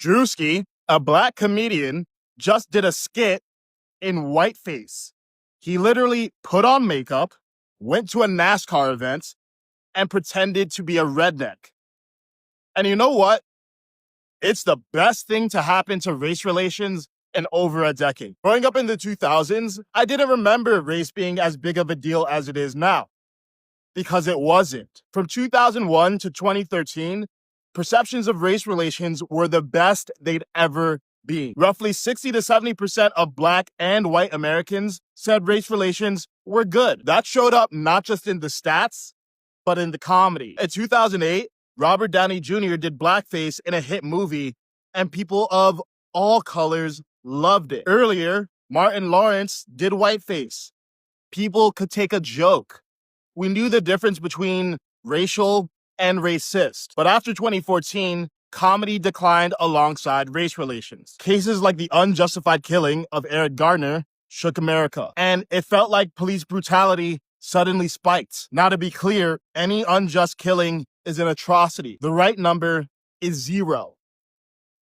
Drewski, a black comedian, just did a skit in whiteface. He literally put on makeup, went to a NASCAR event, and pretended to be a redneck. And you know what? It's the best thing to happen to race relations in over a decade. Growing up in the 2000s, I didn't remember race being as big of a deal as it is now, because it wasn't. From 2001 to 2013, perceptions of race relations were the best they'd ever been. Roughly 60 to 70% of Black and white Americans said race relations were good. That showed up not just in the stats, but in the comedy. In 2008, Robert Downey Jr. did blackface in a hit movie, and people of all colors loved it. Earlier, Martin Lawrence did whiteface. People could take a joke. We knew the difference between racial and racist. But after 2014, comedy declined alongside race relations. Cases like the unjustified killing of Eric Garner shook America, and it felt like police brutality suddenly spiked. Now, to be clear, any unjust killing is an atrocity. The right number is 0.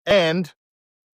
And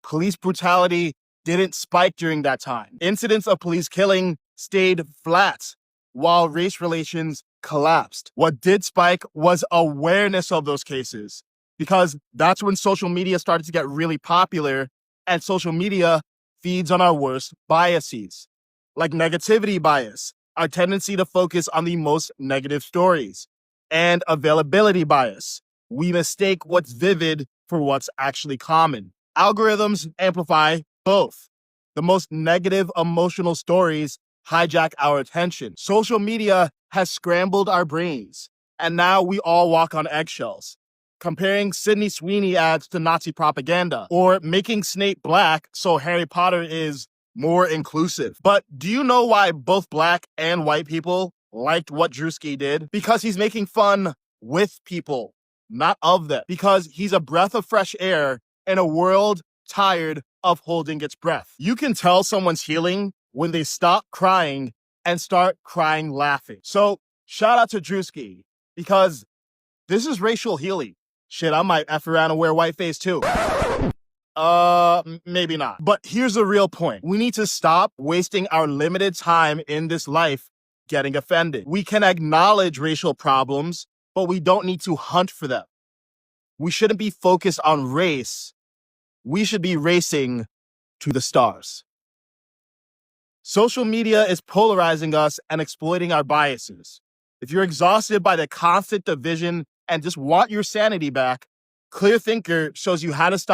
police brutality didn't spike during that time. Incidents of police killing stayed flat while race relations collapsed. What did spike was awareness of those cases, because that's when social media started to get really popular, and social media feeds on our worst biases, like negativity bias, our tendency to focus on the most negative stories, and availability bias. We mistake what's vivid for what's actually common. Algorithms amplify both. The most negative emotional stories hijack our attention. Social media has scrambled our brains, and now we all walk on eggshells, comparing Sydney Sweeney ads to Nazi propaganda, or making Snape black so Harry Potter is more inclusive. But do you know why both black and white people liked what Drewski did? Because he's making fun with people, not of them. Because he's a breath of fresh air in a world tired of holding its breath. You can tell someone's healing when they stop crying and start crying laughing. So shout out to Drewski, because this is racial healing. Shit, I might F around and wear whiteface too. Maybe not. But here's the real point. We need to stop wasting our limited time in this life getting offended. We can acknowledge racial problems, but we don't need to hunt for them. We shouldn't be focused on race. We should be racing to the stars. Social media is polarizing us and exploiting our biases. If you're exhausted by the constant division and just want your sanity back, Clear Thinker shows you how to stop